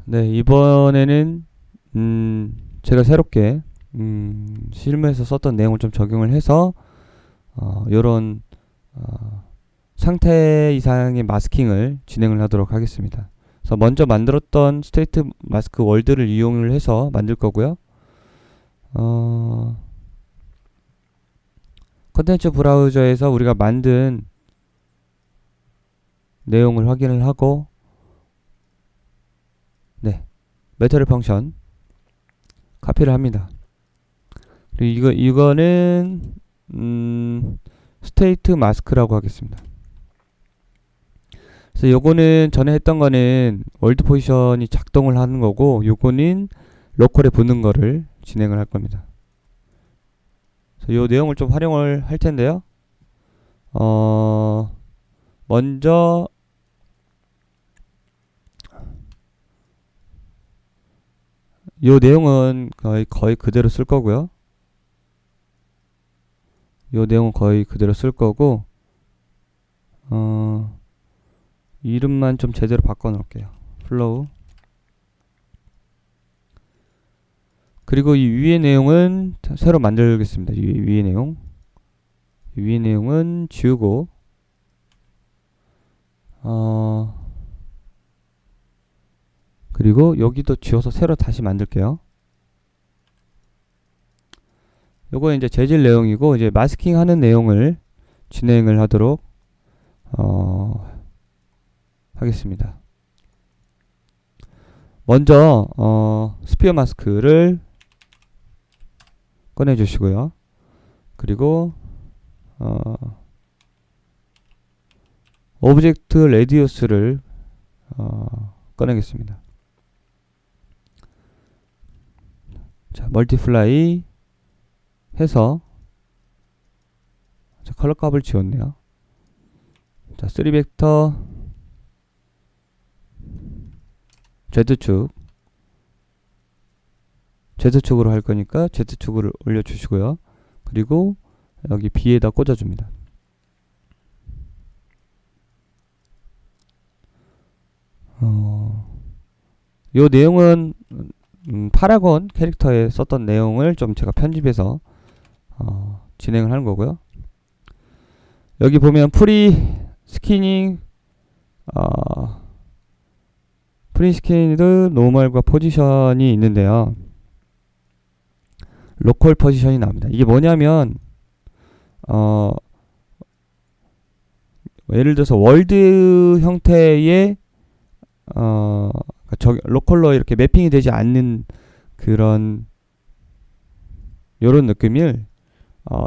네, 이번에는 제가 새롭게 실무에서 썼던 내용을 좀 적용을 해서 요런 상태 이상의 마스킹을 진행을 하도록 하겠습니다. 그래서 먼저 만들었던 스테이트 마스크 월드를 이용을 해서 만들 거고요. 컨텐츠 브라우저에서 우리가 만든 내용을 확인을 하고, 네, 메터리 펑션 카피를 합니다. 그리고 이거는 스테이트 마스크라고 하겠습니다. 그래서 요거는 전에 했던 거는 월드 포지션이 작동을 하는 거고, 요거는 로컬에 붙는 거를 진행을 할 겁니다. 그래서 요 내용을 좀 활용을 할 텐데요. 먼저 요 내용은 거의 그대로 쓸 거고요. 요 내용은 거의 그대로 쓸 거고, 이름만 좀 제대로 바꿔 놓을게요. 플로우. 그리고 이 위의 내용은 새로 만들겠습니다. 위의 내용. 위의 내용은 지우고, 그리고 여기도 지워서 새로 다시 만들게요. 요거 이제 재질 내용이고, 이제 마스킹 하는 내용을 진행을 하도록 하겠습니다. 먼저 스피어 마스크를 꺼내 주시고요. 그리고 오브젝트 레디우스를 꺼내겠습니다. 자, 멀티플라이 해서, 자, 컬러 값을 지웠네요. 자, 3벡터 Z축으로 할 거니까 Z축을 올려주시고요. 그리고 여기 B에다 꽂아줍니다. 요 내용은 파라곤 캐릭터에 썼던 내용을 좀 제가 편집해서 진행을 하는 거고요. 여기 보면 프리 스캐닝, 프리스캐니드 노멀과 포지션이 있는데요. 로컬 포지션이 나옵니다. 이게 뭐냐면 예를 들어서 월드 형태의 로컬로 이렇게 매핑이 되지 않는 그런 요런 느낌을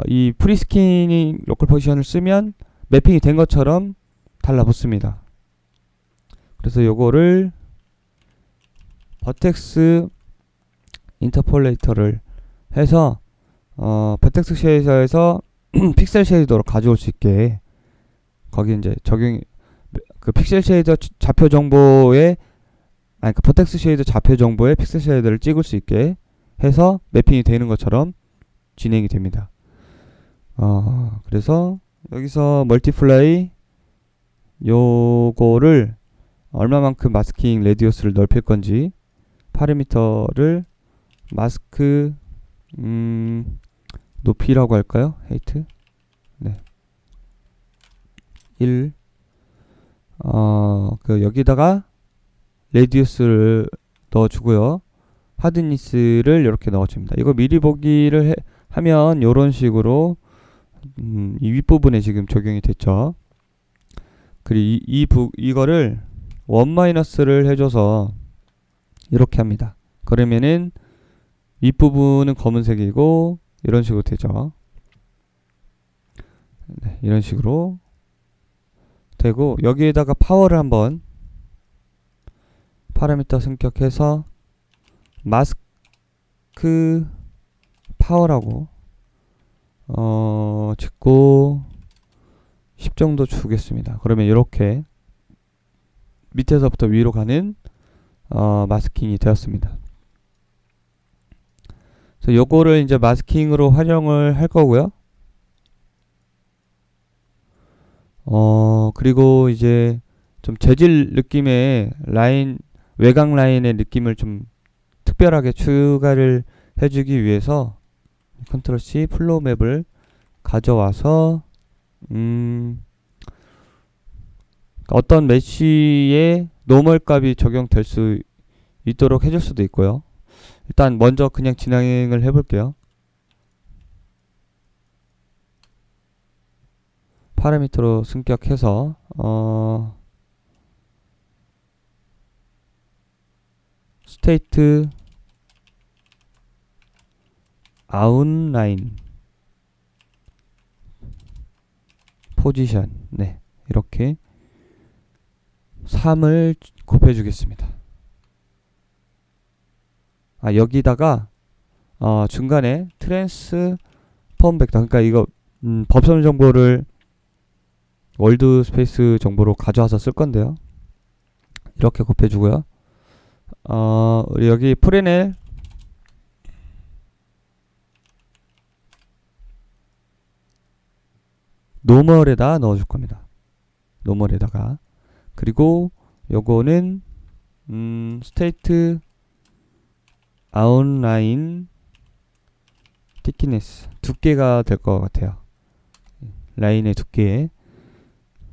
이 프리스캐닝 로컬 포지션을 쓰면 매핑이 된 것처럼 달라붙습니다. 그래서 요거를 버텍스 인터폴레이터를 해서 버텍스 쉐이더에서 픽셀 쉐이더로 가져올 수 있게, 거기 이제 그 픽셀 쉐이더 좌표 정보에, 그 버텍스 쉐이더 좌표 정보에 픽셀 쉐이더를 찍을 수 있게 해서 매핑이 되는 것처럼 진행이 됩니다. 그래서 여기서 멀티플라이 요거를 얼마만큼 마스킹 레디우스를 넓힐 건지, 파라미터를 마스크 높이라고 할까요? 헤이트. 네. 1. 여기다가 레디우스를 넣어주고요. 하드니스를 이렇게 넣어줍니다. 이거 미리 보기를 하면 이런 식으로 이 윗부분에 지금 적용이 됐죠. 그리고 이거를 1-를 해줘서 이렇게 합니다. 그러면은 윗부분은 검은색이고 이런 식으로 되죠. 네, 이런 식으로 되고, 여기에다가 파워를 한번 파라미터 승격해서 마스크 파워라고 짓고 10 정도 주겠습니다. 그러면 이렇게 밑에서부터 위로 가는 마스킹이 되었습니다. 그래서 요거를 이제 마스킹으로 활용을 할 거고요. 그리고 이제 좀 재질 느낌의 라인 외곽 라인의 느낌을 좀 특별하게 추가를 해주기 위해서 컨트롤 C 플로우 맵을 가져와서 어떤 메쉬에 노멀 값이 적용될 수 있도록 해줄 수도 있고요. 일단 먼저 그냥 진행을 해볼게요. 파라미터로 승격해서 스테이트 아웃라인 포지션 네 이렇게 3을 곱해 주겠습니다. 여기다가 중간에 트랜스폼 벡터 그러니까 이거 법선 정보를 월드 스페이스 정보로 가져와서 쓸 건데요. 이렇게 곱해 주고요. 우리 여기 프레넬 노멀에다 넣어줄 겁니다. 노멀에다가 그리고 요거는 스테이트 아웃라인 티키네스 두께가 될 것 같아요. 라인의 두께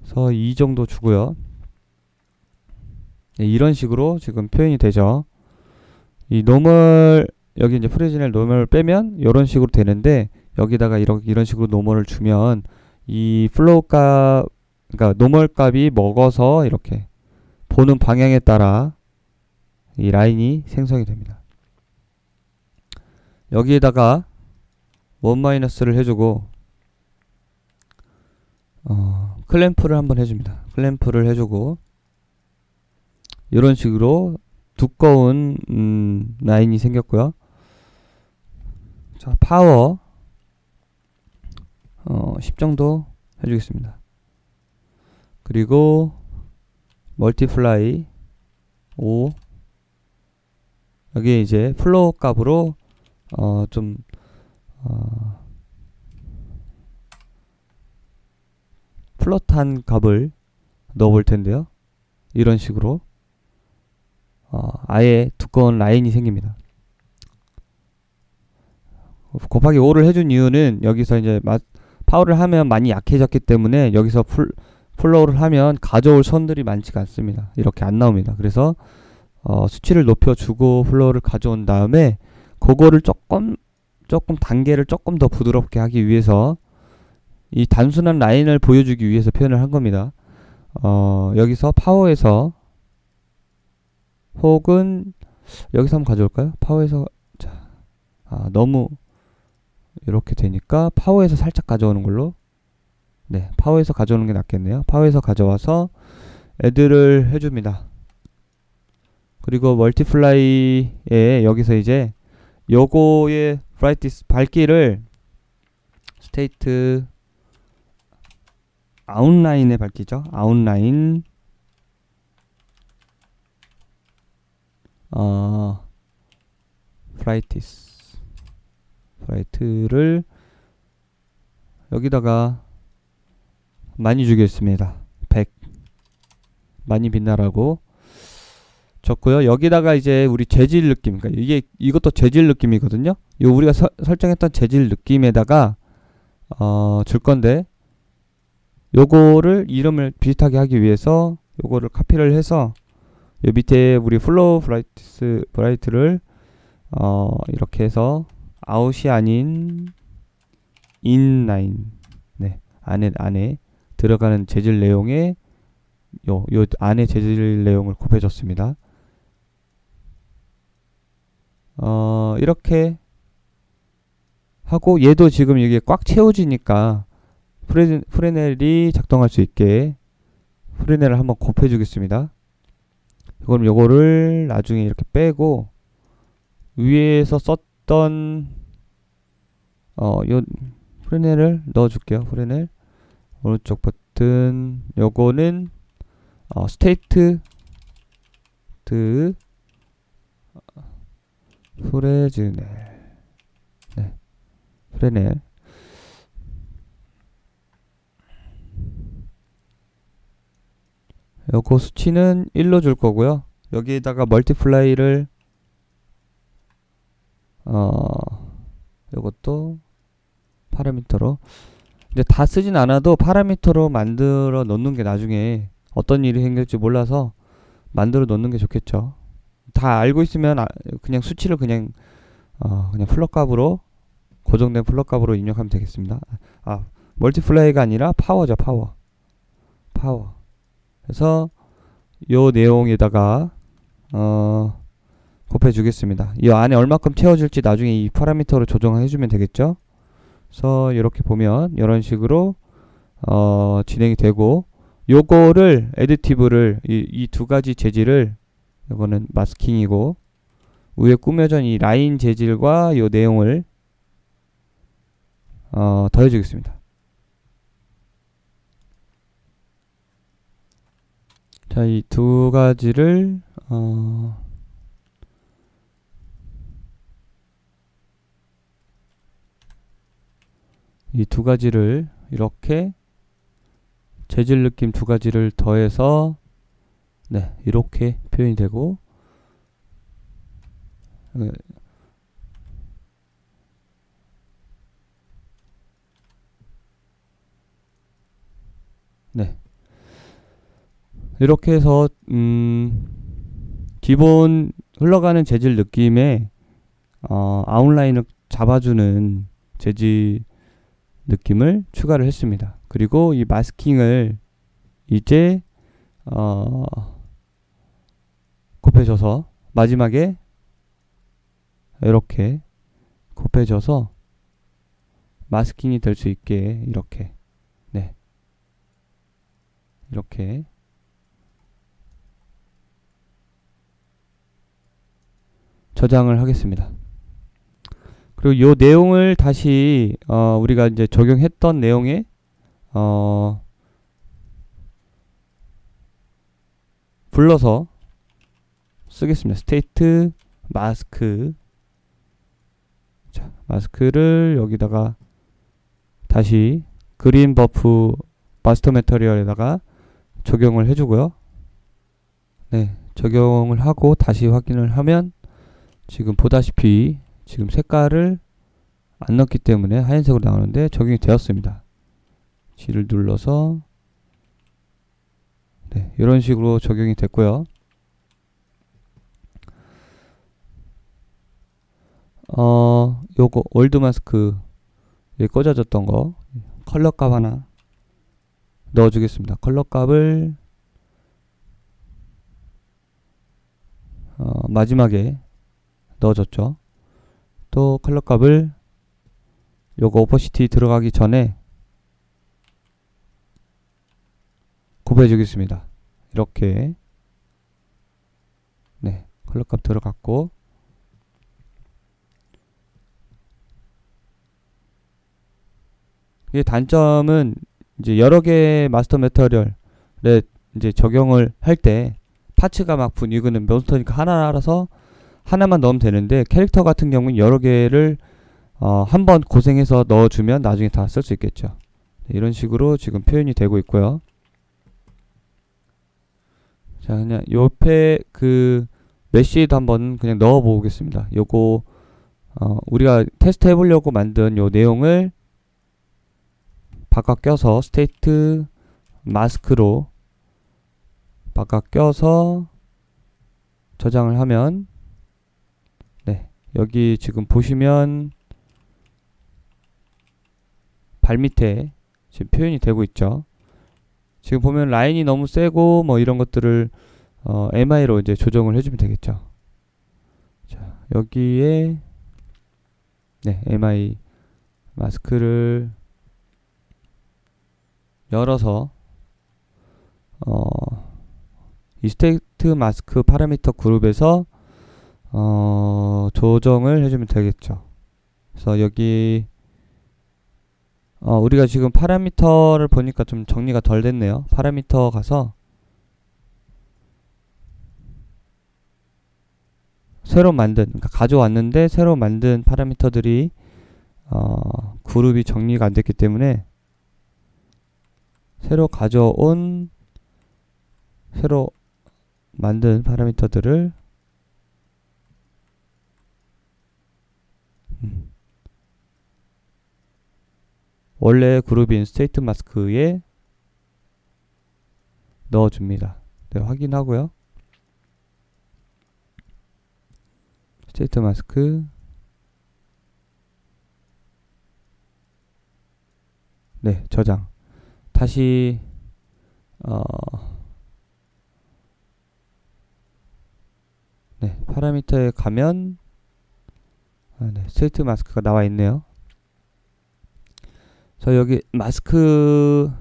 그래서 이 정도 주고요. 네, 이런 식으로 지금 표현이 되죠. 이 노멀 여기 이제 프리지널 노멀을 빼면 이런 식으로 되는데 여기다가 이런 식으로 노멀을 주면 이 플로우 값 그러니까 노멀 값이 먹어서 이렇게 보는 방향에 따라 이 라인이 생성이 됩니다. 여기에다가 원 마이너스를 해주고 클램프를 한번 해줍니다. 클램프를 해주고 이런 식으로 두꺼운 라인이 생겼고요. 자, 파워 10 정도 해주겠습니다. 그리고 멀티플라이 5 여기에 이제 플로우 값으로 좀 플롯한 값을 넣어볼 텐데요. 이런 식으로 아예 두꺼운 라인이 생깁니다. 곱하기 5를 해준 이유는 여기서 이제 파워를 하면 많이 약해졌기 때문에 여기서 플로우를 하면 가져올 선들이 많지가 않습니다. 이렇게 안 나옵니다. 그래서 수치를 높여주고 플로우를 가져온 다음에 그거를 조금 단계를 조금 더 부드럽게 하기 위해서 이 단순한 라인을 보여주기 위해서 표현을 한 겁니다. 여기서 파워에서 혹은 여기서 한번 가져올까요? 파워에서 너무 이렇게 되니까 파워에서 살짝 가져오는 걸로 네 파워에서 가져오는 게 낫겠네요. 파워에서 가져와서 애드를 해줍니다. 그리고 멀티플라이에 여기서 이제 요거의 브라이트니스 밝기를 스테이트 아웃라인에 밝히죠. 아웃라인 브라이트를 여기다가 많이 주겠습니다. 100 많이 빛나라고 적고요. 여기다가 이제 우리 재질 느낌 그러니까 이것도 재질 느낌이거든요. 요 우리가 설정했던 재질 느낌에다가 줄 건데 요거를 이름을 비슷하게 하기 위해서 요거를 카피를 해서 요 밑에 우리 플로우 브라이트를 이렇게 해서 아웃이 아닌 인라인 네 안에 들어가는 재질 내용에 요 안에 재질 내용을 곱해줬습니다. 이렇게 하고 얘도 지금 이게 꽉 채워지니까 프레넬이 작동할 수 있게 프레넬을 한번 곱해 주겠습니다. 그럼 요거를 나중에 이렇게 빼고 위에서 썼던 요 프레넬을 넣어 줄게요. 프레넬 오른쪽 버튼 요거는 스테이트 프레즈넬 네 프레넬 요거 수치는 1로 줄 거고요. 여기에다가 멀티플라이를 요것도 파라미터로, 근데 다 쓰진 않아도 파라미터로 만들어 놓는 게 나중에 어떤 일이 생길지 몰라서 만들어 놓는 게 좋겠죠. 다 알고 있으면 그냥 수치를 그냥 플롯 값으로, 고정된 플롯 값으로 입력하면 되겠습니다. 멀티플라이가 아니라 파워죠. 파워. 그래서 요 내용에다가 곱해 주겠습니다. 이 안에 얼마큼 채워질지 나중에 이 파라미터로 조정해 주면 되겠죠. 그래서 이렇게 보면 이런 식으로 진행이 되고, 요거를 애디티브를 이 두 가지 재질을, 요거는 마스킹이고 위에 꾸며진 이 라인 재질과 요 내용을 더해 주겠습니다. 자, 이 두 가지를 이 두 가지를 이렇게 재질 느낌 두 가지를 더해서 이렇게 표현이 되고, 이렇게 해서 기본 흘러가는 재질 느낌의 아웃라인을 잡아주는 재질 느낌을 추가를 했습니다. 그리고 이 마스킹을 이제 곱해줘서 마지막에 이렇게 곱해줘서 마스킹이 될 수 있게 이렇게 이렇게 저장을 하겠습니다. 그리고 요 내용을 다시 우리가 이제 적용했던 내용에 불러서 쓰겠습니다. 스테이트 마스크. 자, 마스크를 여기다가 다시 그린 버프 마스터 매터리얼에다가 적용을 해주고요. 적용을 하고 다시 확인을 하면 지금 보다시피 지금 색깔을 안 넣기 때문에 하얀색으로 나오는데 적용이 되었습니다. G를 눌러서 이런 식으로 적용이 됐고요. 요거 올드 마스크 꽂아졌던 거 컬러 값 하나 넣어주겠습니다. 컬러 값을 마지막에 넣어줬죠. 또 컬러 값을 요거 오퍼시티 들어가기 전에 곱해 주겠습니다. 이렇게 컬러 값 들어갔고, 이 단점은 이제 여러 개의 마스터 매터리얼에 이제 적용을 할 때 파츠가 막 이거는 몬스터니까 하나 알아서 하나만 넣으면 되는데, 캐릭터 같은 경우는 여러 개를 한번 고생해서 넣어주면 나중에 다 쓸 수 있겠죠. 이런 식으로 지금 표현이 되고 있고요. 자, 그냥 옆에 그 메쉬도 한번 그냥 넣어 보겠습니다. 요거 우리가 테스트 해보려고 만든 요 내용을 바꿔 껴서 스테이트 마스크로 바꿔 껴서 저장을 하면 여기 지금 보시면 발 밑에 지금 표현이 되고 있죠. 지금 보면 라인이 너무 세고 뭐 이런 것들을 MI로 이제 조정을 해주면 되겠죠. 자, 여기에 MI 마스크를 열어서 이 스테이트 마스크 파라미터 그룹에서 조정을 해주면 되겠죠. 그래서 여기 우리가 지금 파라미터를 보니까 좀 정리가 덜 됐네요. 파라미터 가서 새로 만든, 그러니까 가져왔는데 새로 만든 파라미터들이 그룹이 정리가 안 됐기 때문에 새로 가져온, 새로 만든 파라미터들을 원래 그룹인 스테이트 마스크에 넣어줍니다. 네, 확인하고요. 스테이트 마스크, 네, 저장. 다시 네, 파라미터에 가면 네, 스테이트 마스크가 나와 있네요. 저 여기 마스크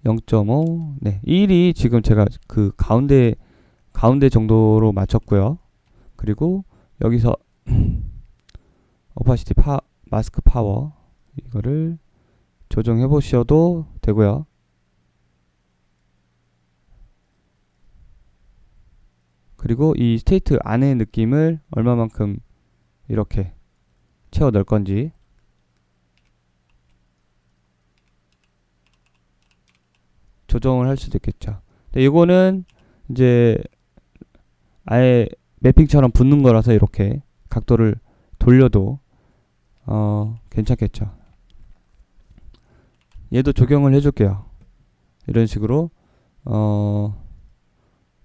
(0.5) 네, 1이 지금 제가 그 가운데 정도로 맞췄고요. 그리고 여기서 오파시티 마스크 파워 이거를 조정해 보셔도 되고요. 그리고 이 스테이트 안의 느낌을 얼마만큼 이렇게 채워 넣을 건지 조정을 할 수도 있겠죠. 근데 이거는 이제 아예 매핑처럼 붙는 거라서 이렇게 각도를 돌려도 괜찮겠죠. 얘도 적용을 해줄게요. 이런 식으로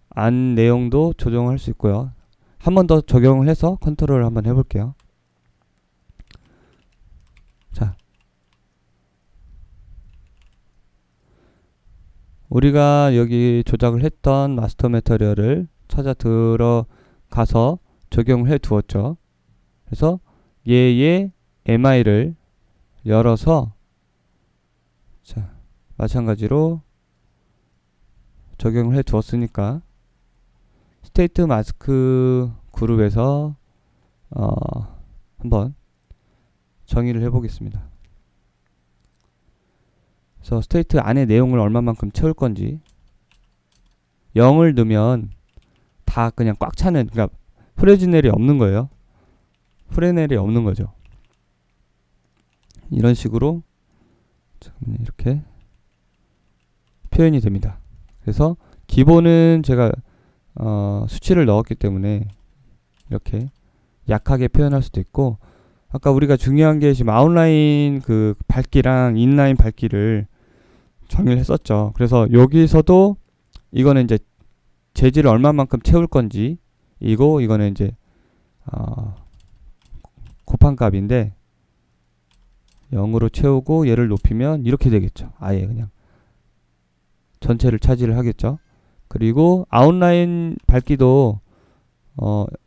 안 내용도 조정할 수 있고요. 한 번 더 적용을 해서 컨트롤을 한번 해볼게요. 자, 우리가 여기 조작을 했던 마스터 매터리얼을 찾아 들어가서 적용을 해 두었죠. 그래서 얘의 MI를 열어서 자, 마찬가지로 적용을 해 두었으니까 스테이트 마스크 그룹에서 한번 정의를 해 보겠습니다. 그래서 스테이트 안에 내용을 얼마만큼 채울 건지 0을 넣으면 다 그냥 꽉 차는, 그러니까 프레지넬이 없는 거예요. 프레넬이 없는 거죠. 이런 식으로 이렇게 표현이 됩니다. 그래서 기본은 제가 수치를 넣었기 때문에 이렇게 약하게 표현할 수도 있고, 아까 우리가 중요한 게 지금 아웃라인 그 밝기랑 인라인 밝기를 정의를 했었죠. 그래서 여기서도 이거는 이제 재질을 얼마만큼 채울 건지 이거는 이제 곱한 값인데 0으로 채우고 얘를 높이면 이렇게 되겠죠. 아예 그냥 전체를 차지를 하겠죠. 그리고 아웃라인 밝기도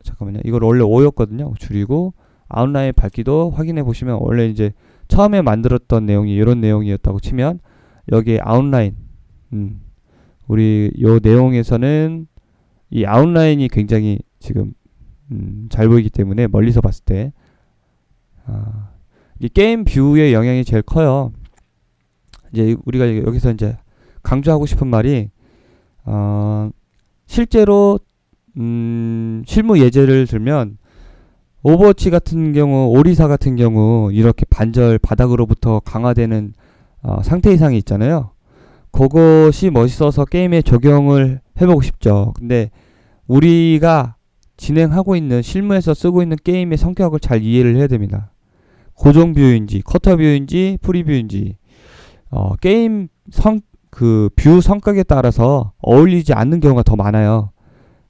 잠깐만요. 이걸 원래 5였거든요. 줄이고 아웃라인 밝기도 확인해 보시면 원래 이제 처음에 만들었던 내용이 이런 내용이었다고 치면 여기에 아웃라인 우리 요 내용에서는 이 아웃라인이 굉장히 지금 잘 보이기 때문에 멀리서 봤을 때 이 게임 뷰의 영향이 제일 커요. 이제 우리가 여기서 이제 강조하고 싶은 말이 실제로 실무 예제를 들면 오버워치 같은 경우, 오리사 같은 경우 이렇게 반절 바닥으로부터 강화되는 상태 이상이 있잖아요. 그것이 멋있어서 게임에 적용을 해보고 싶죠. 근데 우리가 진행하고 있는 실무에서 쓰고 있는 게임의 성격을 잘 이해를 해야 됩니다. 고정 뷰인지 커터 뷰인지 프리뷰인지 게임 그 뷰 성격에 따라서 어울리지 않는 경우가 더 많아요.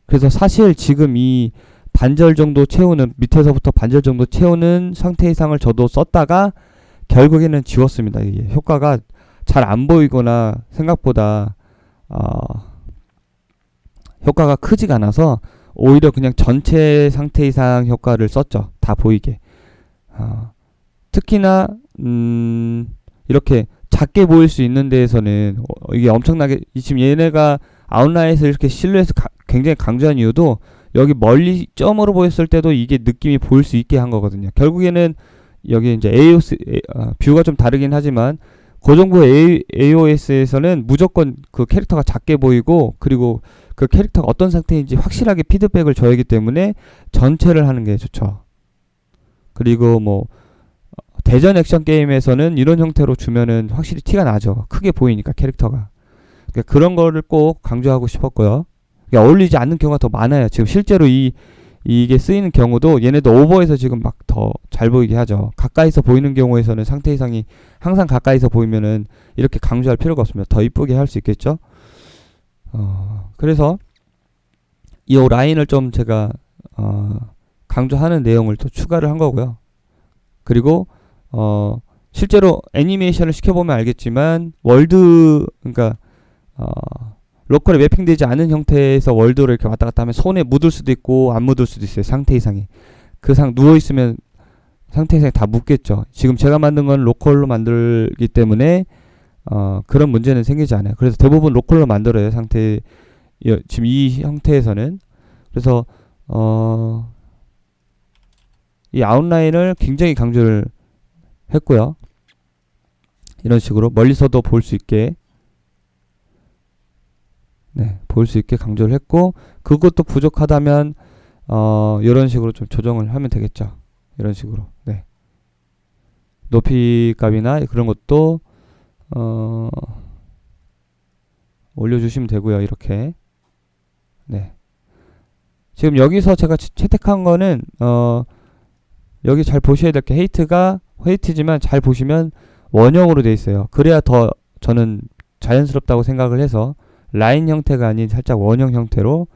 그래서 사실 지금 이 반절 정도 채우는, 밑에서부터 반절 정도 채우는 상태 이상을 저도 썼다가 결국에는 지웠습니다. 이게 효과가 잘 안 보이거나 생각보다 효과가 크지가 않아서 오히려 그냥 전체 상태 이상 효과를 썼죠. 다 보이게. 특히나 이렇게 작게 보일 수 있는 데에서는 이게 엄청나게, 지금 얘네가 아웃라인에서 이렇게 실루엣을 굉장히 강조한 이유도 여기 멀리 점으로 보였을 때도 이게 느낌이 보일 수 있게 한 거거든요. 결국에는 여기 이제 뷰가 좀 다르긴 하지만 고정부 AOS에서는 무조건 그 캐릭터가 작게 보이고, 그리고 그 캐릭터가 어떤 상태인지 확실하게 피드백을 줘야기 때문에 전체를 하는 게 좋죠. 그리고 뭐 대전 액션 게임에서는 이런 형태로 주면은 확실히 티가 나죠. 크게 보이니까 캐릭터가. 그러니까 그런 거를 꼭 강조하고 싶었고요. 그러니까 어울리지 않는 경우가 더 많아요. 지금 실제로 이게 쓰이는 경우도 얘네도 오버해서 지금 막 더 잘 보이게 하죠. 가까이서 보이는 경우에서는 상태 이상이 항상 가까이서 보이면은 이렇게 강조할 필요가 없습니다. 더 이쁘게 할 수 있겠죠. 그래서 이 라인을 좀 제가 강조하는 내용을 또 추가를 한 거고요. 그리고 실제로 애니메이션을 시켜보면 알겠지만 그러니까 로컬에 매핑되지 않은 형태에서 월드를 이렇게 왔다 갔다 하면 손에 묻을 수도 있고 안 묻을 수도 있어요. 상태 이상이. 그 누워 있으면 상태 이상이 다 묻겠죠. 지금 제가 만든 건 로컬로 만들기 때문에 그런 문제는 생기지 않아요. 그래서 대부분 로컬로 만들어요. 지금 이 형태에서는. 그래서 이 아웃라인을 굉장히 강조를 했고요. 이런 식으로 멀리서도 볼 수 있게 볼 수 있게 강조를 했고, 그것도 부족하다면 이런 식으로 좀 조정을 하면 되겠죠. 이런 식으로. 높이 값이나 그런 것도 올려주시면 되고요. 이렇게. 지금 여기서 제가 채택한 거는 여기 잘 보셔야 될 게 헤이트지만 잘 보시면 원형으로 돼 있어요. 그래야 더 저는 자연스럽다고 생각을 해서 라인 형태가 아닌 살짝 원형 형태로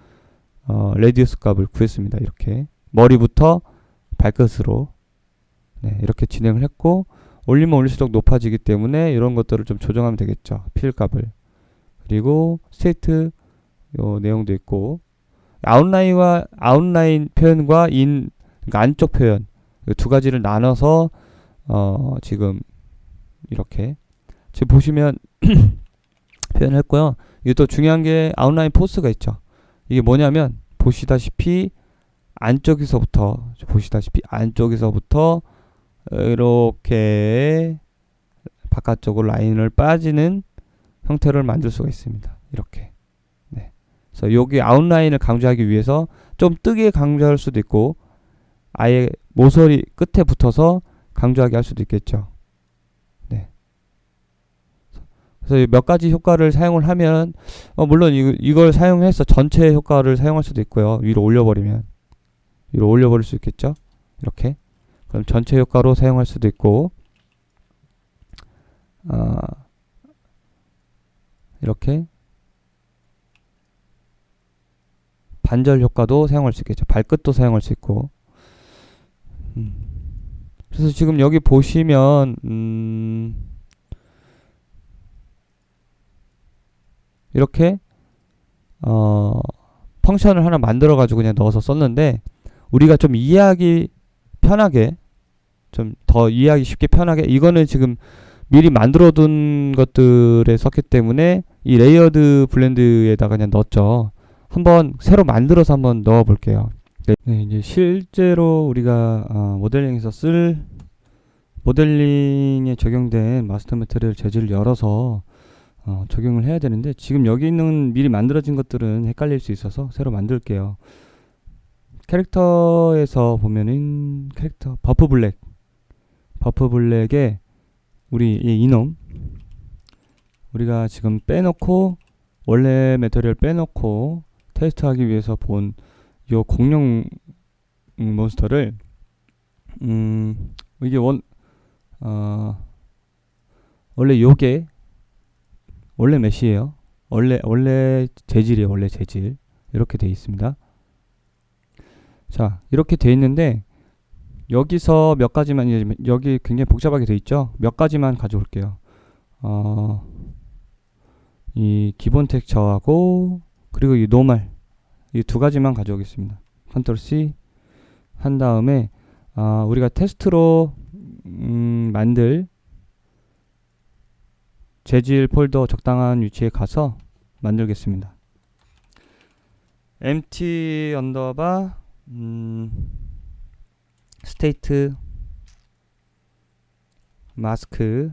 레디우스 값을 구했습니다. 이렇게 머리부터 발끝으로 이렇게 진행을 했고, 올리면 올릴수록 높아지기 때문에 이런 것들을 좀 조정하면 되겠죠. 필 값을. 그리고 스테이트 요 내용도 있고, 아웃라인 표현과 그러니까 안쪽 표현 두 가지를 나눠서 지금 이렇게 지금 보시면 표현했고요. 이게 또 중요한 게 아웃라인 포스가 있죠. 이게 뭐냐면 보시다시피 안쪽에서부터 이렇게 바깥쪽으로 라인을 빠지는 형태를 만들 수가 있습니다. 이렇게. 그래서 여기 아웃라인을 강조하기 위해서 좀 뜨게 강조할 수도 있고, 아예 모서리 끝에 붙어서 강조하게 할 수도 있겠죠. 그래서 몇 가지 효과를 사용을 하면 물론 이걸 사용해서 전체 효과를 사용할 수도 있고요. 위로 올려버릴 수 있겠죠. 이렇게. 그럼 전체 효과로 사용할 수도 있고, 이렇게 반절 효과도 사용할 수 있겠죠. 발끝도 사용할 수 있고. 그래서 지금 여기 보시면 이렇게 펑션을 하나 만들어 가지고 그냥 넣어서 썼는데, 우리가 좀 이해하기 편하게, 좀 더 이해하기 쉽게 편하게, 이거는 지금 미리 만들어 둔 것들에 썼기 때문에 이 레이어드 블렌드에다가 그냥 넣었죠. 한번 새로 만들어서 한번 넣어 볼게요. 이제 실제로 우리가 모델링에서 쓸 모델링에 적용된 마스터 매트리얼 재질을 열어서 적용을 해야 되는데, 지금 여기 있는 미리 만들어진 것들은 헷갈릴 수 있어서 새로 만들게요. 캐릭터에서 보면은 캐릭터 버프 블랙에 우리 이 이놈 우리가 지금 빼놓고, 원래 매트리얼 빼놓고 테스트하기 위해서 본 요 공룡 몬스터를 이게 원래 요게 원래 메시예요. 원래 재질이에요. 원래 재질. 이렇게 돼 있습니다. 자, 이렇게 돼 있는데 여기서 몇 가지만, 여기 굉장히 복잡하게 돼 있죠. 몇 가지만 가져올게요. 이 기본 텍스처하고 그리고 이 노멀, 이 두 가지만 가져오겠습니다. 컨트롤 C 한 다음에 우리가 테스트로 만들 재질 폴더 적당한 위치에 가서 만들겠습니다. empty 언더바 스테이트 마스크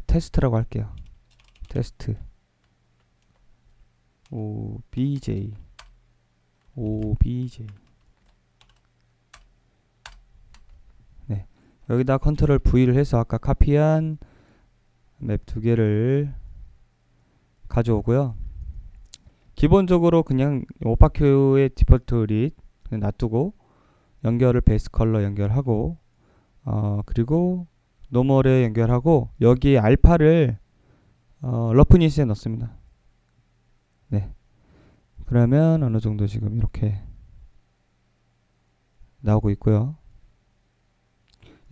테스트라고 할게요. 테스트 obj 여기다 컨트롤 V를 해서 아까 카피한 맵 두 개를 가져오고요. 기본적으로 그냥 오파큐의 디폴트 릿 그냥 놔두고 연결을 베이스 컬러 연결하고 그리고 노멀에 연결하고 여기 알파를 러프니스에 넣습니다. 네. 그러면 어느 정도 지금 이렇게 나오고 있고요.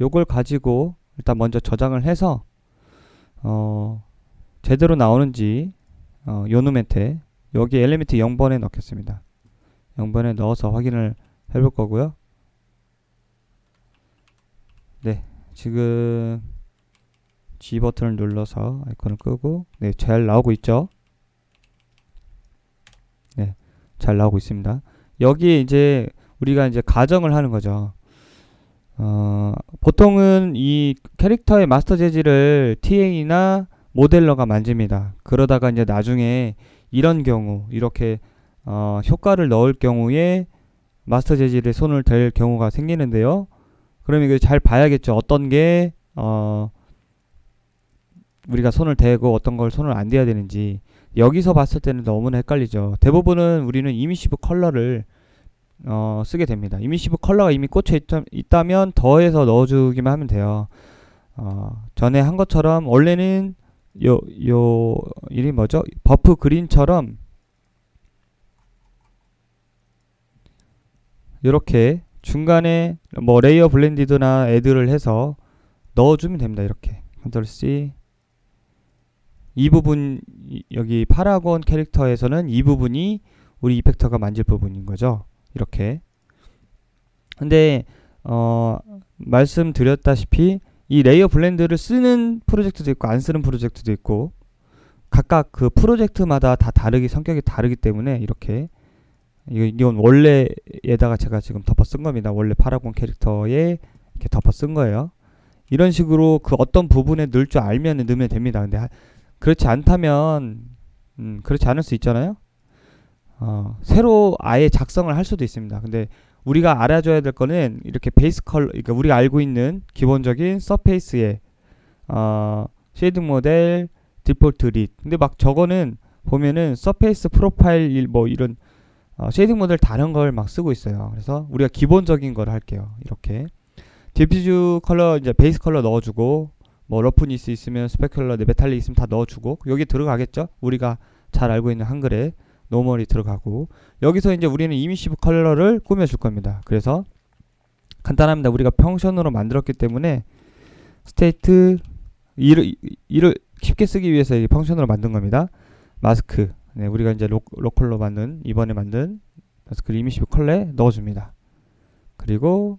요걸 가지고 일단 먼저 저장을 해서 제대로 나오는지 요누멘트에 여기 엘리멘트 0번에 넣겠습니다. 0번에 넣어서 확인을 해볼 거고요. 네, 지금 G 버튼을 눌러서 아이콘을 끄고 네, 잘 나오고 있죠. 네, 잘 나오고 있습니다. 여기 이제 우리가 이제 가정을 하는 거죠. 보통은 이 캐릭터의 마스터 재질을 TA나 모델러가 만집니다. 그러다가 이제 나중에 이런 경우 이렇게 효과를 넣을 경우에 마스터 재질에 손을 댈 경우가 생기는데요. 그럼 이거 잘 봐야겠죠. 어떤 게 우리가 손을 대고 어떤 걸 손을 안 대야 되는지. 여기서 봤을 때는 너무나 헷갈리죠. 대부분은 우리는 이미시브 컬러를 쓰게 됩니다. 이미시브 컬러가 이미 꽂혀 있다면 더해서 넣어주기만 하면 돼요. 전에 한 것처럼 원래는 요 이름이 뭐죠? 버프 그린처럼 이렇게 중간에 뭐 레이어 블렌디드나 애드를 해서 넣어주면 됩니다. 이렇게 컨트롤 C 이 부분 여기 파라곤 캐릭터에서는 이 부분이 우리 이펙터가 만질 부분인 거죠. 이렇게. 근데 말씀드렸다시피 이 레이어 블렌드를 쓰는 프로젝트도 있고 안 쓰는 프로젝트도 있고 각각 그 프로젝트마다 다 다르게 성격이 다르기 때문에 이렇게 이건 원래에다가 제가 지금 덮어 쓴 겁니다. 원래 파라곤 캐릭터에 이렇게 덮어 쓴 거예요. 이런 식으로 그 어떤 부분에 넣을 줄 알면 넣으면 됩니다. 근데 그렇지 않다면 그렇지 않을 수 있잖아요. 새로 아예 작성을 할 수도 있습니다. 근데 우리가 알아줘야 될 거는 이렇게 베이스 컬러, 그러니까 우리가 알고 있는 기본적인 서페이스의 쉐이딩 모델, 디폴트 릿. 근데 막 저거는 보면은 서페이스 프로파일 뭐 이런 쉐이딩 모델 다른 걸 막 쓰고 있어요. 그래서 우리가 기본적인 걸 할게요. 이렇게 디퓨즈 컬러 이제 베이스 컬러 넣어주고 뭐 러프니스 있으면 스페큘러, 메탈릭 있으면 다 넣어주고 여기 들어가겠죠. 우리가 잘 알고 있는 한글에 노멀이 들어가고 여기서 이제 우리는 이미시브 컬러를 꾸며줄 겁니다. 그래서 간단합니다. 우리가 펑션으로 만들었기 때문에 스테이트 이를 쉽게 쓰기 위해서 이 펑션으로 만든 겁니다. 마스크 네, 우리가 이제 로컬로 만든 이번에 만든 마스크를 이미시브 컬러에 넣어줍니다. 그리고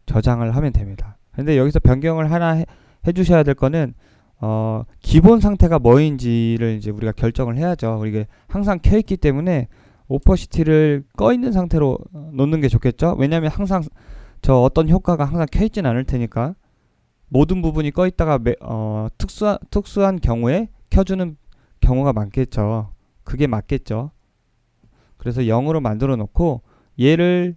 저장을 하면 됩니다. 근데 여기서 변경을 하나 해주셔야 될 거는 기본 상태가 뭐인지를 이제 우리가 결정을 해야죠. 이게 항상 켜있기 때문에 오퍼시티를 꺼있는 상태로 놓는 게 좋겠죠. 왜냐하면 항상 저 어떤 효과가 항상 켜있진 않을 테니까 모든 부분이 꺼있다가 특수한 경우에 켜주는 경우가 많겠죠. 그게 맞겠죠. 그래서 0으로 만들어 놓고 얘를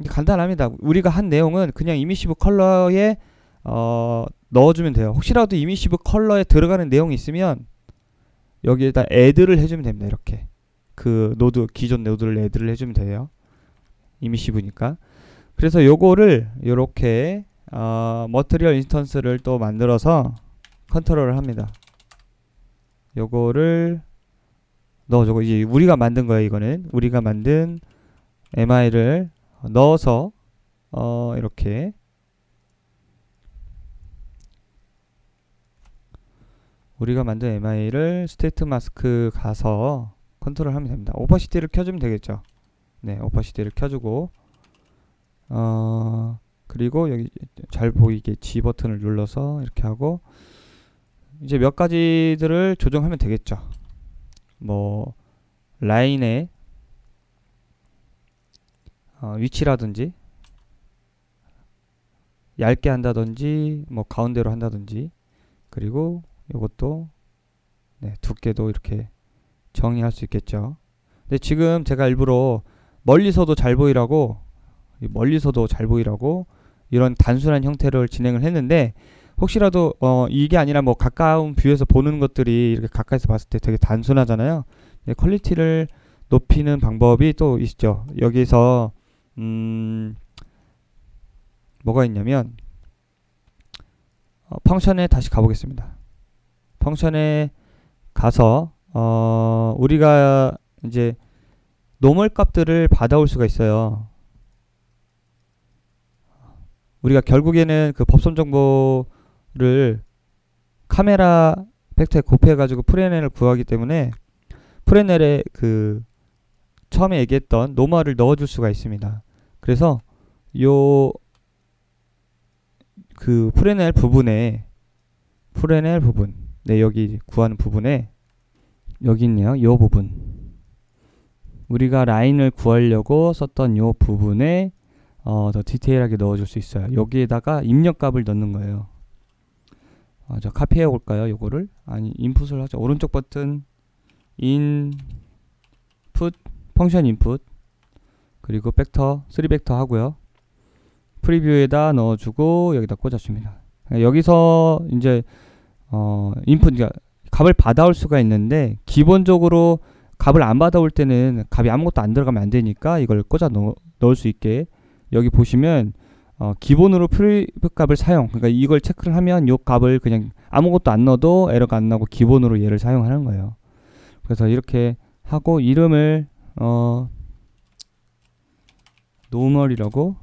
간단합니다. 우리가 한 내용은 그냥 이미시브 컬러에 넣어주면 돼요. 혹시라도 이미시브 컬러에 들어가는 내용이 있으면 여기에다 애드를 해주면 됩니다. 이렇게 그 노드 기존 노드를 애드를 해주면 돼요. 이미시브니까. 그래서 요거를 요렇게 머티리얼 인스턴스를 또 만들어서 컨트롤을 합니다. 요거를 넣어주고 이제 우리가 만든 거예요. 이거는 우리가 만든 MI를 넣어서 이렇게 우리가 만든 MI를 스테이트 마스크 가서 컨트롤 하면 됩니다. 오퍼시티를 켜주면 되겠죠. 네, 오퍼시티를 켜주고 그리고 여기 잘 보이게 G 버튼을 눌러서 이렇게 하고 이제 몇 가지들을 조정하면 되겠죠. 뭐 라인의 위치라든지 얇게 한다든지 뭐 가운데로 한다든지 그리고 이것도 네, 두께도 이렇게 정의할 수 있겠죠. 근데 지금 제가 일부러 멀리서도 잘 보이라고 멀리서도 잘 보이라고 이런 단순한 형태를 진행을 했는데, 혹시라도 이게 아니라 뭐 가까운 뷰에서 보는 것들이 이렇게 가까이서 봤을 때 되게 단순하잖아요. 퀄리티를 높이는 방법이 또 있죠. 여기서 뭐가 있냐면 펑션에 다시 가보겠습니다. 펑션에 가서 우리가 이제 노멀 값들을 받아올 수가 있어요. 우리가 결국에는 그 법선 정보를 카메라 벡터에 곱해가지고 프레넬을 구하기 때문에 프레넬에 그 처음에 얘기했던 노멀을 넣어줄 수가 있습니다. 그래서 요 그 프레넬 부분, 네, 여기 구하는 부분에 여기 있네요. 요 부분, 우리가 라인을 구하려고 썼던 요 부분에 더 디테일하게 넣어줄 수 있어요. 여기에다가 입력값을 넣는 거예요. 저 카피해 올까요? 요거를 아니 인풋을 하죠. 오른쪽 버튼 인풋, 펑션 인풋, 그리고 벡터 3벡터 하고요. 프리뷰에다 넣어주고 여기다 꽂아줍니다. 여기서 이제 인풋, 그러니까 값을 받아올 수가 있는데, 기본적으로 값을 안 받아올 때는 값이 아무것도 안 들어가면 안 되니까 이걸 꽂아 넣을 수 있게, 여기 보시면 기본으로 프리뷰 값을 사용, 그러니까 이걸 체크를 하면 이 값을 그냥 아무것도 안 넣어도 에러가 안 나고 기본으로 얘를 사용하는 거예요. 그래서 이렇게 하고 이름을 노멀이라고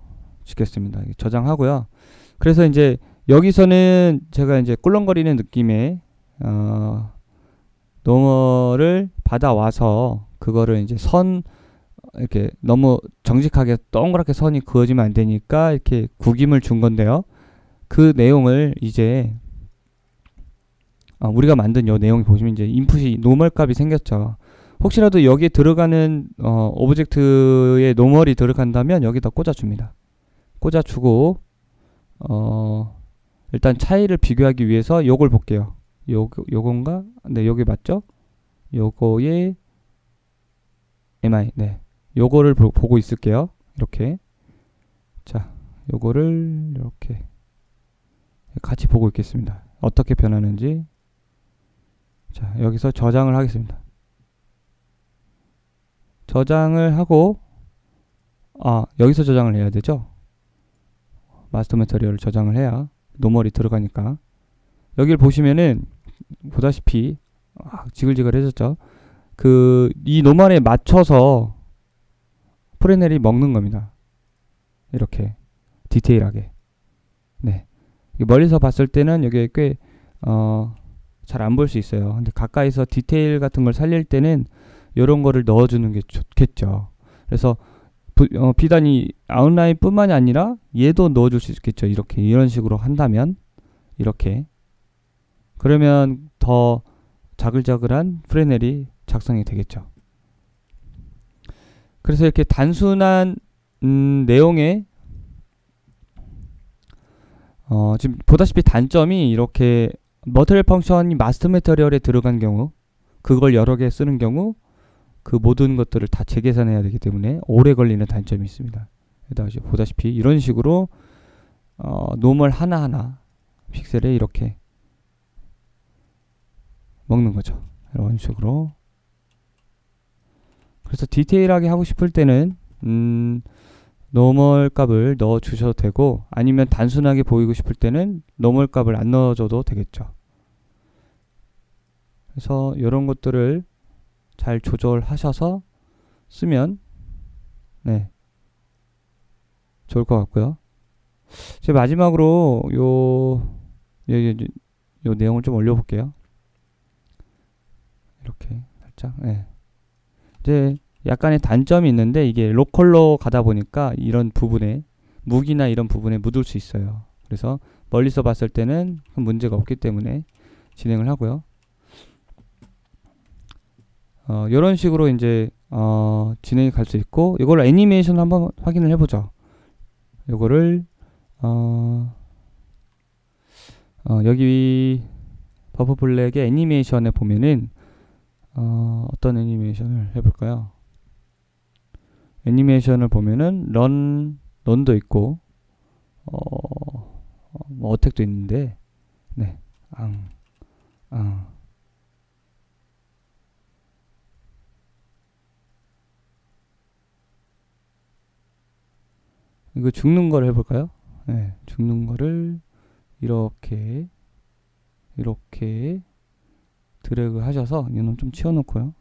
짓겠습니다. 저장하고요. 그래서 이제 여기서는 제가 이제 꿀렁거리는 느낌의 노멀을 받아와서 그거를 이제 이렇게 너무 정직하게 동그랗게 선이 그어지면 안 되니까 이렇게 구김을 준 건데요. 그 내용을 이제 우리가 만든 요 내용이 보시면 이제 인풋이 노멀 값이 생겼죠. 혹시라도 여기에 들어가는 오브젝트에 노멀이 들어간다면 여기다 꽂아줍니다. 꽂아주고 일단 차이를 비교하기 위해서 요걸 볼게요. 요건가? 네, 여기 맞죠? 요거에 mi, 네, 요거를 보고 있을게요. 이렇게, 자, 요거를 이렇게 같이 보고 있겠습니다. 어떻게 변하는지. 자, 여기서 저장을 하겠습니다. 저장을 하고 여기서 저장을 해야 되죠. 마스터 매터리얼을 저장을 해야 노멀이 들어가니까. 여기를 보시면은 보다시피 지글지글해졌죠. 이 노멀에 맞춰서 프레넬이 먹는 겁니다. 이렇게 디테일하게. 네, 멀리서 봤을 때는 여기에 꽤 잘 안 볼 수 있어요. 근데 가까이서 디테일 같은 걸 살릴 때는 이런 거를 넣어주는 게 좋겠죠. 그래서 비단 이 아웃라인 뿐만이 아니라 얘도 넣어줄 수 있겠죠. 이런 식으로 한다면, 이렇게, 그러면 더 자글자글한 프레넬이 작성이 되겠죠. 그래서 이렇게 단순한 내용에 지금 보다시피 단점이, 이렇게 머터리얼 펑션이 마스터 매터리얼에 들어간 경우, 그걸 여러 개 쓰는 경우 그 모든 것들을 다 재계산해야 되기 때문에 오래 걸리는 단점이 있습니다. 보다시피 이런 식으로 노멀 하나하나 픽셀에 이렇게 먹는 거죠. 이런 식으로. 그래서 디테일하게 하고 싶을 때는 노멀 값을 넣어 주셔도 되고, 아니면 단순하게 보이고 싶을 때는 노멀 값을 안 넣어줘도 되겠죠. 그래서 이런 것들을 잘 조절하셔서 쓰면 네, 좋을 것 같고요. 제 마지막으로 요 내용을 좀 올려볼게요. 이렇게 살짝. 네. 이제 약간의 단점이 있는데, 이게 로컬로 가다 보니까 이런 부분에 무기나 이런 부분에 묻을 수 있어요. 그래서 멀리서 봤을 때는 큰 문제가 없기 때문에 진행을 하고요. 이런 식으로 이제 진행이 갈 수 있고, 이걸 애니메이션 한번 확인을 해보죠. 이거를 여기 버프 블랙의 애니메이션에 보면은 어떤 애니메이션을 해볼까요? 애니메이션을 보면은 런 넌도 있고 뭐 어택도 있는데 네. 이거 죽는 걸 해볼까요? 네, 죽는 거를 이렇게 드래그 하셔서 이놈 좀 치워놓고요.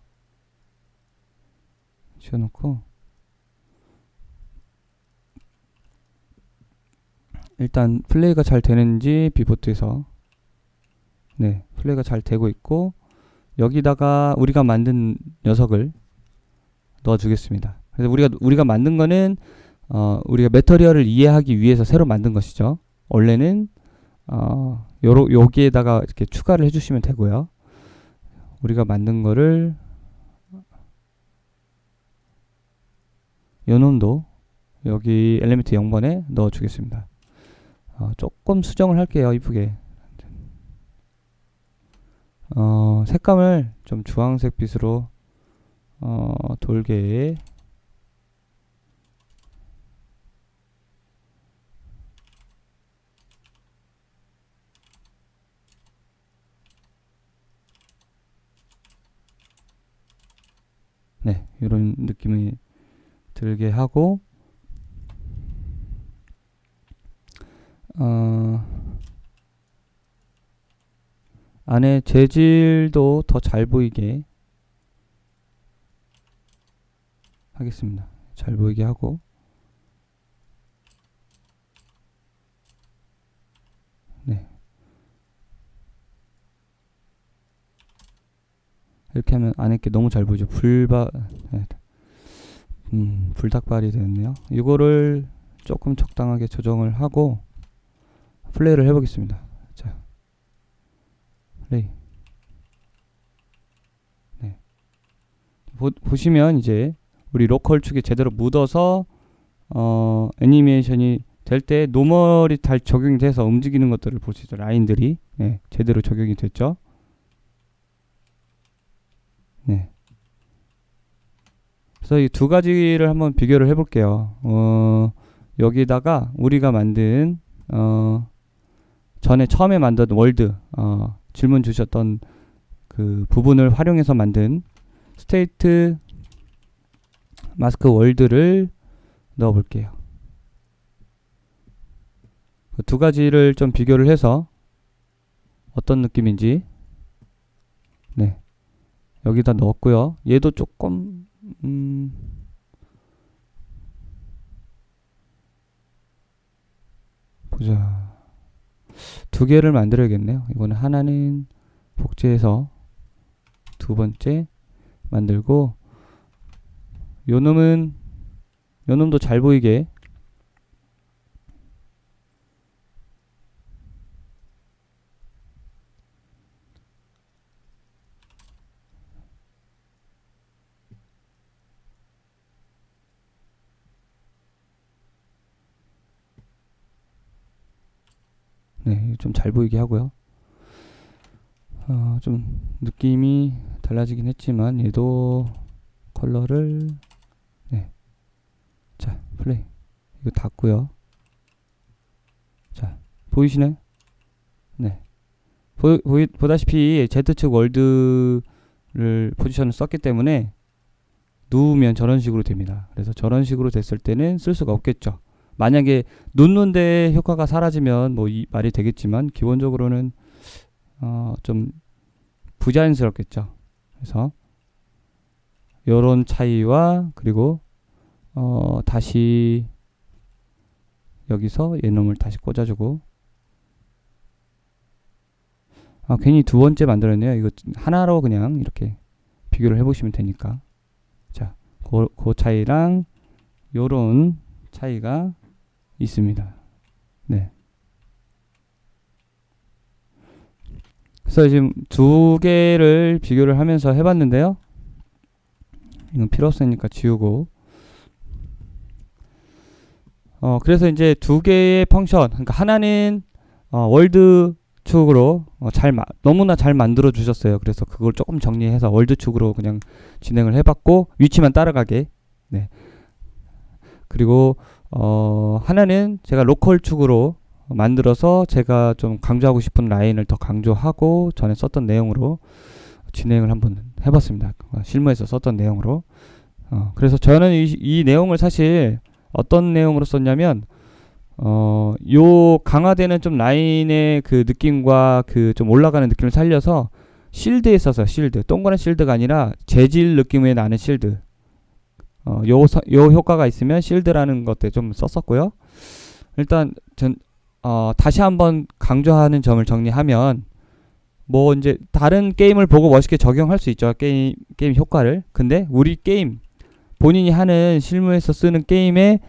일단 플레이가 잘 되는지 비포트에서 네, 플레이가 잘 되고 있고 여기다가 우리가 만든 녀석을 넣어주겠습니다. 그래서 우리가 만든 거는 우리가 매터리얼을 이해하기 위해서 새로 만든 것이죠. 원래는 여기에다가 이렇게 추가를 해주시면 되고요. 우리가 만든 거를 요놈도 여기 엘리멘트 0번에 넣어주겠습니다. 조금 수정을 할게요. 이쁘게. 색감을 좀 주황색 빛으로 돌게 네, 이런 느낌이 들게 하고 안에 재질도 더 잘 보이게 하겠습니다. 잘 보이게 하고 네, 이렇게 하면 안에 게 너무 잘 보이죠. 불닭발이 됐네요. 이거를 조금 적당하게 조정을 하고 플레이를 해보겠습니다. 자, 플레이. 네. 보시면 이제 우리 로컬 축에 제대로 묻어서 애니메이션이 될 때 노멀이 잘 적용이 돼서 움직이는 것들을 보시죠. 라인들이 네, 제대로 적용이 됐죠. 네. 그래서 이 두 가지를 한번 비교를 해볼게요. 여기다가 우리가 만든 전에 처음에 만든 월드 질문 주셨던 그 부분을 활용해서 만든 스테이트 마스크 월드를 넣어 볼게요. 그 두 가지를 좀 비교를 해서 어떤 느낌인지 네, 여기다 넣었고요. 얘도 조금 보자. 두 개를 만들어야겠네요. 이거는 하나는 복제해서 두 번째 만들고 요놈도 잘 보이게 네, 좀 잘 보이게 하고요. 좀 느낌이 달라지긴 했지만 얘도 컬러를 네, 자 플레이 이거 닫고요. 자 보이시나요? 네, 보다시피 Z축 월드를 포지션을 썼기 때문에 누우면 저런 식으로 됩니다. 그래서 저런 식으로 됐을 때는 쓸 수가 없겠죠. 만약에 눕는데 효과가 사라지면 뭐 이 말이 되겠지만 기본적으로는 좀 부자연스럽겠죠. 그래서 요런 차이와 그리고 다시 여기서 얘놈을 다시 꽂아주고 괜히 두 번째 만들었네요. 이거 하나로 그냥 이렇게 비교를 해보시면 되니까 자, 그 차이랑 요런 차이가 있습니다. 네. 그래서 지금 두 개를 비교를 하면서 해봤는데요. 이건 필요 없으니까 지우고. 그래서 이제 두 개의 펑션, 그러니까 하나는 월드 축으로 너무나 잘 만들어 주셨어요. 그래서 그걸 조금 정리해서 월드 축으로 그냥 진행을 해봤고 위치만 따라가게. 네. 그리고 하나는 제가 로컬 축으로 만들어서 제가 좀 강조하고 싶은 라인을 더 강조하고 전에 썼던 내용으로 진행을 한번 해봤습니다. 실무에서 썼던 내용으로. 그래서 저는 이 내용을 사실 어떤 내용으로 썼냐면 요 강화되는 좀 라인의 그 느낌과 그 좀 올라가는 느낌을 살려서 실드에 써서 실드, 동그란 실드가 아니라 재질 느낌의 나는 실드. 요 효과가 있으면 실드라는 것들 좀 썼었고요. 일단 다시 한번 강조하는 점을 정리하면 뭐 이제 다른 게임을 보고 멋있게 적용할 수 있죠. 게임 효과를. 근데 우리 게임 본인이 하는 실무에서 쓰는 게임의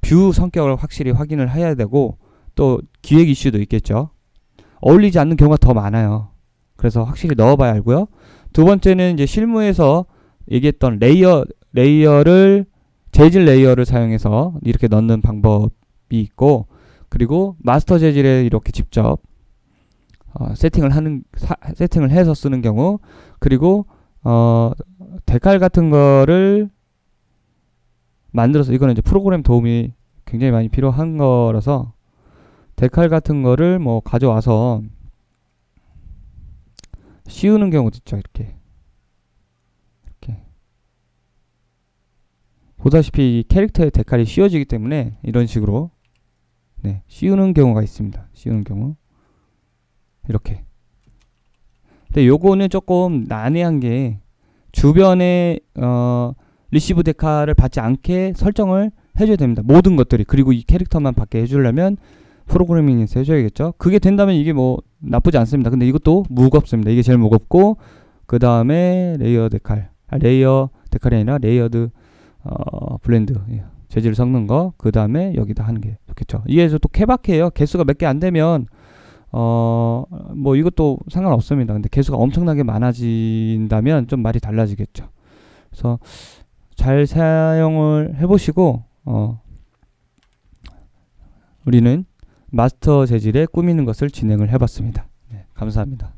뷰 성격을 확실히 확인을 해야 되고 또 기획 이슈도 있겠죠. 어울리지 않는 경우가 더 많아요. 그래서 확실히 넣어봐야 알고요. 두 번째는 이제 실무에서 얘기했던 레이어를 재질 레이어를 사용해서 이렇게 넣는 방법이 있고, 그리고 마스터 재질에 이렇게 직접 세팅을 해서 쓰는 경우, 그리고 데칼 같은 거를 만들어서, 이거는 이제 프로그램 도움이 굉장히 많이 필요한 거라서 데칼 같은 거를 뭐 가져와서 씌우는 경우도 있죠. 이렇게 보다시피 캐릭터의 데칼이 씌워지기 때문에 이런 식으로 씌우는 경우가 있습니다. 씌우는 경우 이렇게. 근데 요거는 조금 난해한 게 주변에 리시브 데칼을 받지 않게 설정을 해줘야 됩니다. 모든 것들이. 그리고 이 캐릭터만 받게 해주려면 프로그래밍에서 해줘야겠죠. 그게 된다면 이게 뭐 나쁘지 않습니다. 근데 이것도 무겁습니다. 이게 제일 무겁고, 그 다음에 레이어 데칼이 아니라 레이어드 블렌드 재질을 섞는 거, 그 다음에 여기다 하는 게 좋겠죠. 이게 또 케바케예요. 개수가 몇 개 안 되면 뭐 이것도 상관없습니다. 근데 개수가 엄청나게 많아진다면 좀 말이 달라지겠죠. 그래서 잘 사용을 해보시고 우리는 마스터 재질에 꾸미는 것을 진행을 해봤습니다. 감사합니다.